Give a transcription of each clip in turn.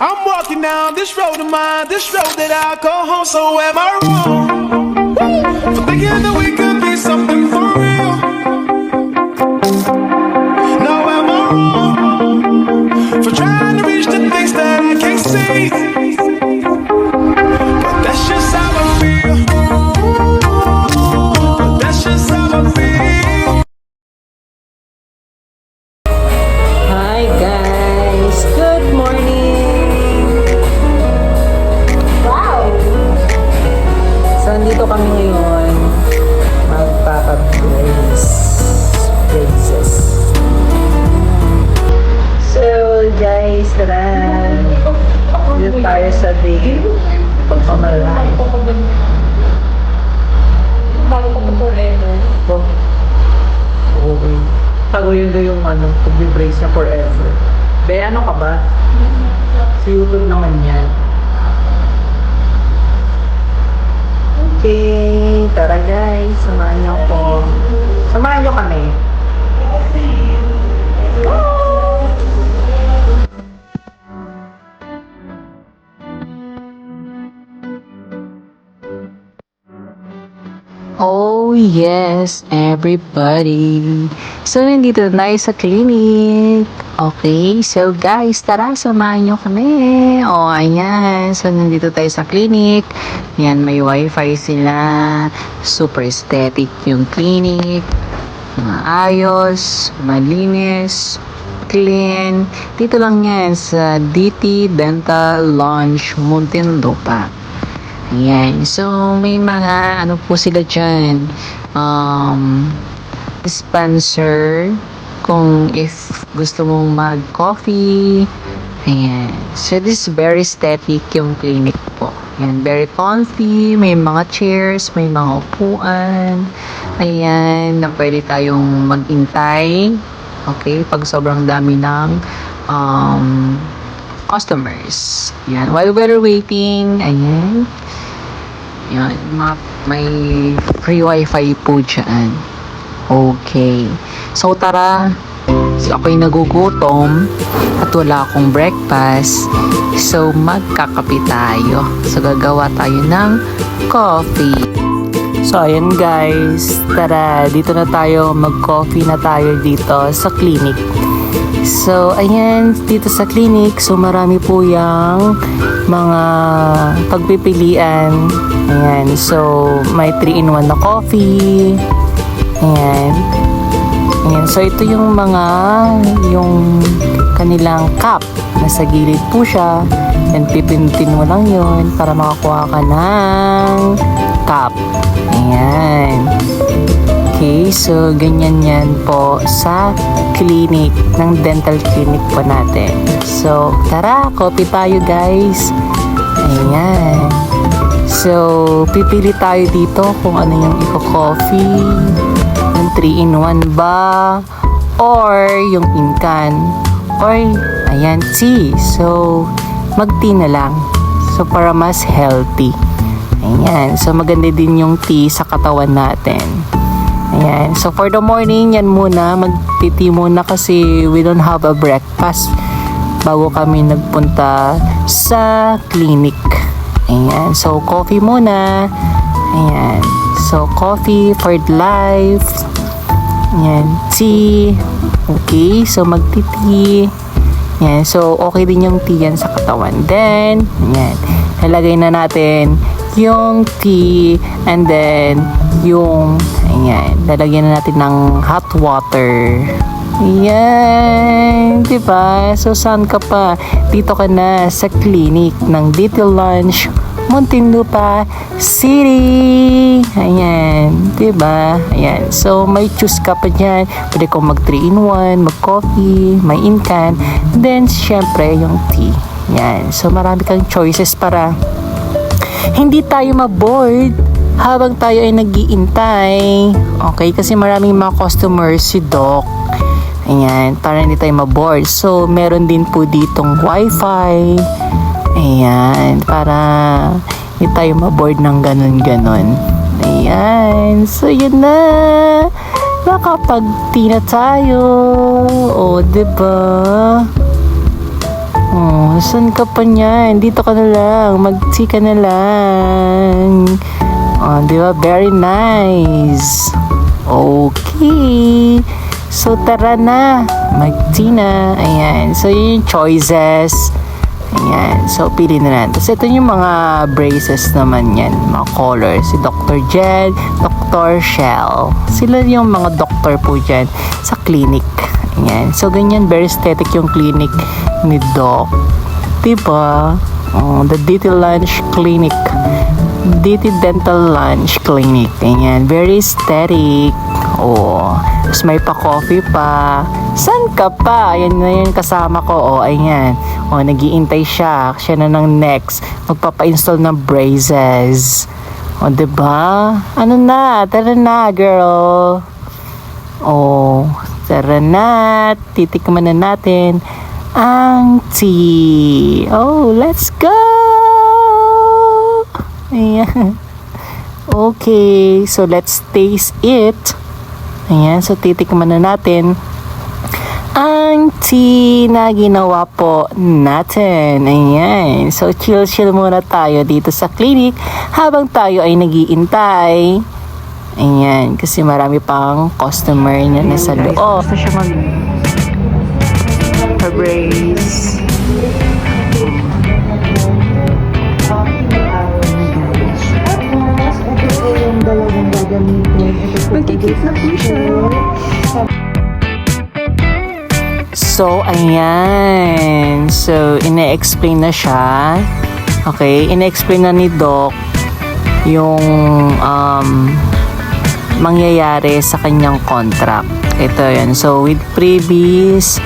I'm walking down this road of mine, this road that I call home. So am I wrong for thinking that we could be something for real? No, am I wrong for trying to reach the things that I can't see? But that's just how I feel. But that's just how I feel. Hi guys! Good morning! Wow! So, nandito kami ngayon magpapa-braces. So, guys, tara! Dito tayo sa day pagpamalay. Okay. Tago yun daw yung pag-brace na forever. Be, ano ka ba? Sa YouTube naman yan. Okay, tara guys, samahan niyo ako. Samahan niyo kami. Oh yes, everybody. So, nandito na tayo sa clinic. Okay, so guys, tara, samahan nyo kami. Oh, ayan. So, nandito tayo sa clinic. Yan, may wifi sila. Super aesthetic yung clinic. Maayos, malinis, clean. Dito lang yan sa DT Dental Lounge, Muntinlupa. Ayan. So, may mga, po sila dyan. Dispenser. Kung if gusto mong mag-coffee. Ayan. So, this is very aesthetic yung clinic po. Ayan. Very comfy. May mga chairs. May mga upuan. Ayan. Na pwede tayong mag-intay. Okay. Pag sobrang dami ng customers. Ayan. While we're waiting, ayan. Yan, may free wifi po dyan. Okay. So, tara. So, ako'y nagugutom at wala akong breakfast. So, magkakape tayo. So, gagawa tayo ng coffee. So, ayan guys. Tara, dito na tayo. Mag-coffee na tayo dito sa clinic. So, ayan, dito sa clinic, so marami po yung mga pagpipilian. Ayan, so may 3-in-1 na coffee. Ayan. Ayan, so ito yung yung kanilang cup. Nasa gilid po siya. And pipindutin mo lang yun para makakuha ka ng cup. Ayan. Okay, so ganyan yan po sa clinic, ng dental clinic po natin. So, tara, coffee tayo guys. Ayan. So, pipili tayo dito kung ano yung i-coffee. Yung 3-in-1 ba? Or yung in-can. Or, ayan, tea. So, mag-tea na lang. So, para mas healthy. Ayan. So, maganda din yung tea sa katawan natin. Ayan. So, for the morning, yan muna. Magtiti muna kasi we don't have a breakfast bago kami nagpunta sa clinic. Ayan. So, coffee muna. Ayan. So, coffee for life. Ayan. Tea. Okay. So, magtiti. Ayan. So, okay din yung tea yan sa katawan. Then, ayan. Nalagay na natin yung tea and then yung ayan, lalagyan na natin ng hot water. Ayan, diba? So, saan ka pa? Dito ka na sa clinic ng DT Lounge, Muntinlupa City. Ayan, diba? Ayan, so may choose ka pa dyan. Pwede kong mag 3-in-1, mag coffee, may in-can, then syempre yung tea. Ayan, so marami kang choices para hindi tayo ma-bored habang tayo ay nag-iintay. Okay, kasi maraming mga customers si Doc. Ayan, para hindi tayo ma-bored. So, meron din po ditong wifi. Ayan, para hindi tayo ma-bored ng ganun-ganun. Ayan, so yun na. Nakapag-tea na tayo. O, diba? Oh, saan ka pa niyan? Dito ka na lang. Mag-tea ka na lang. Oh, di ba? Very nice. Okay. So, tara na. Mag-tea na. Ayan. So, yun yung choices. Ayan. So, pili na natin. Tapos, ito yung mga braces naman yan. Mga colors. Si Dr. Jen, Dr. Shell. Sila yung mga doctor po dyan sa clinic. Ayan. So, ganyan. Very aesthetic yung clinic ni Doc. Diba? Oh, the DT Lunch Clinic. DT Dental Lunch Clinic. Ayan. Very aesthetic. Oh. Tapos may pa-coffee pa. San ka pa? Ayan na yan kasama ko. Oh, ayan. Oh, nag-iintay siya. Siya na ng next. Magpapa-install ng braces. Oh, diba? Ano na? Tara na, girl. Oh, tara na. Titikman na natin ang tea. Oh, let's go! Ayan. Okay, so let's taste it. Ayan, so titikman na natin ang tea na ginawa po natin. Ayan, so chill muna tayo dito sa clinic habang tayo ay nag-iintay. Ayan, kasi marami pang customer na nasa loob. Gusto siya brace. Magkikit na po siya. So, ayan. So, ine-explain na siya. Okay, ine-explain na ni Doc yung mangyayari sa kanyang contract. Ito yan. So, with previous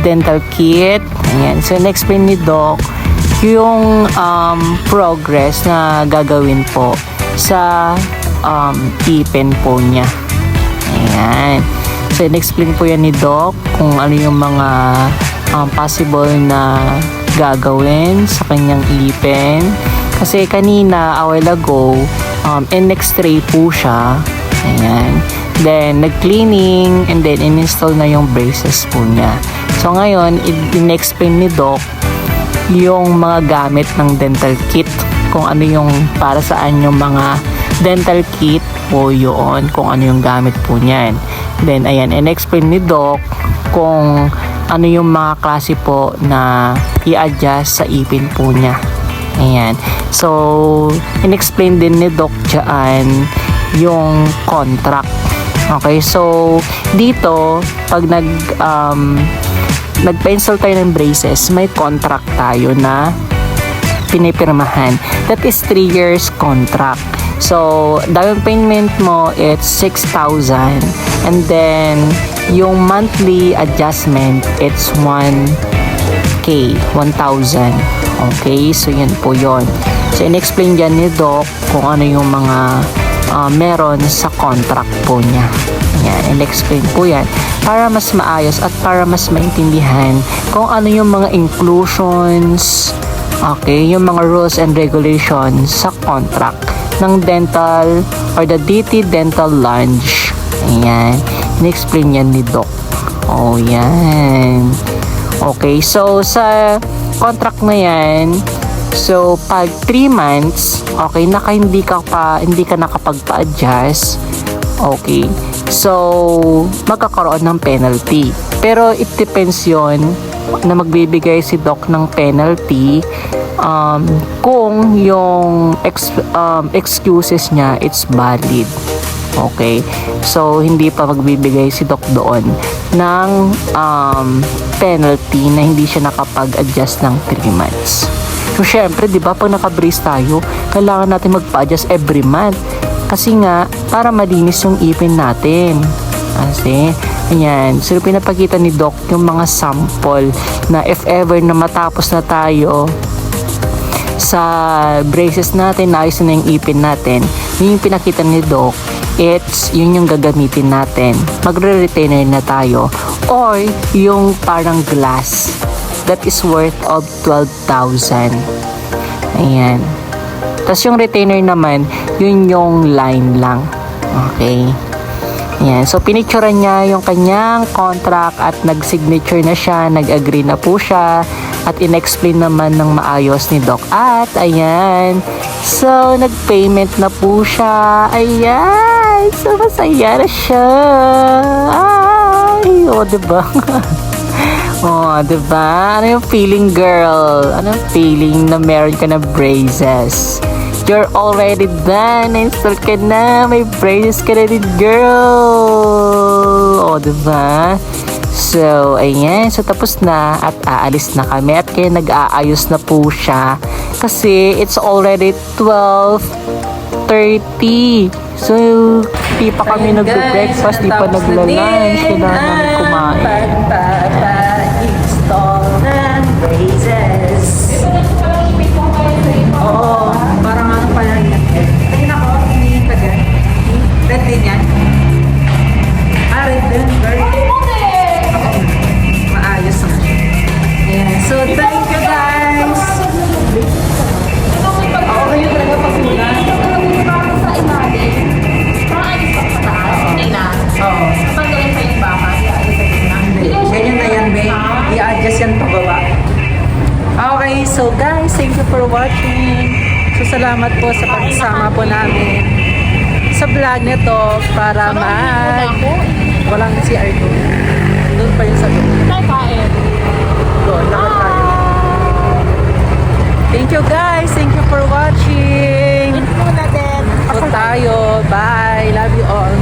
dental kit. Ayan. So, in-explain ni Doc yung progress na gagawin po sa ipin po niya. Ayan. So, in-explain po yan ni Doc kung ano yung mga possible na gagawin sa kanyang ipin. Kasi kanina, a while ago, in-x-ray po siya. Ayan. Then, nag-cleaning and then in-install na yung braces po niya. So, ngayon, in-explain ni Doc yung mga gamit ng dental kit. Kung ano yung para saan yung mga dental kit po yun. Kung ano yung gamit po niyan. Then, ayan, in-explain ni Doc kung ano yung mga klase po na i-adjust sa ipin po niya. Ayan. So, in-explain din ni Doc dyan yung contract. Okay, so dito pag nag-pencil tayo ng braces, may contract tayo na pinipirmahan. That is 3 years contract. So, down payment mo it's 6,000 and then yung monthly adjustment it's 1,000. Okay, so yan po yon. So, in-explain dyan ni Doc kung ano yung mga meron sa contract po niya. Yan, in-explain po yan para mas maayos at para mas maintindihan kung ano yung mga inclusions, okay, yung mga rules and regulations sa contract ng dental or the DT Dental Lunch. Ayan, in-explain yan ni Doc. Oh, yan. Okay, so sa contract na yan, so pag 3 months, okay, hindi ka nakapagpa-adjust, okay, so magkakaroon ng penalty. Pero it depends yon na magbibigay si Doc ng penalty kung yung excuses niya it's valid. Okay, so hindi pa magbibigay si Doc doon ng penalty na hindi siya nakapag-adjust ng 3 months. So, syempre, di ba, pag naka-brace tayo, kailangan natin magpa-adjust every month. Kasi nga, para malinis yung ipin natin. Kasi, ayan. So, pinapakita ni Doc yung mga sample na if ever na matapos na tayo sa braces natin, naayos na yung ipin natin, yun yung pinakita ni Doc, yun yung gagamitin natin. Magre-retainer na tayo. Or, yung parang glass that is worth of 12,000. Ayan. Tapos yung retainer naman, yun yung line lang. Okay. Ayan. So, pinicturean niya yung kanyang contract at nag-signature na siya, nag-agree na po siya. At in-explain naman ng maayos ni Doc. At ayan. So, nag-payment na po siya. Ayan. So, masaya na siya. Ay, o, diba? Oh, diba? Ano yung feeling, girl? Ano yung feeling na meron ka na braces? You're already done. Install ka na. May braces ka na din, girl. Oh, diba? So, ayan. So, tapos na at aalis na kami. At kaya nag-aayos na po siya. Kasi, it's already 12:30. So, di pa kami nag-breakfast, di pa nagla-lunch. Kailangan namin kumain. Pagpapa-install ng braces. Oo, parang ano pa lang yan. Ayun ako, hindi taga. Red din yan. Red din, girl. Maayos na. Ayan, so thank you guys. Oo, yun talaga pagmula. Sa ilalim, maayos pa sa taas. Hindi na. Oo. Tanggalin pa yung baka. Hindi. Ganyan na yan, be. I-adjust yan pababa. Okay, so guys, thank you for watching. So, salamat po sa pagsama po namin sa vlog nito para walang CR2. Doon pa yung sabi. Kain. Doon, lakad tayo. Thank you guys. Thank you for watching. Muna din. So tayo. Bye. Love you all.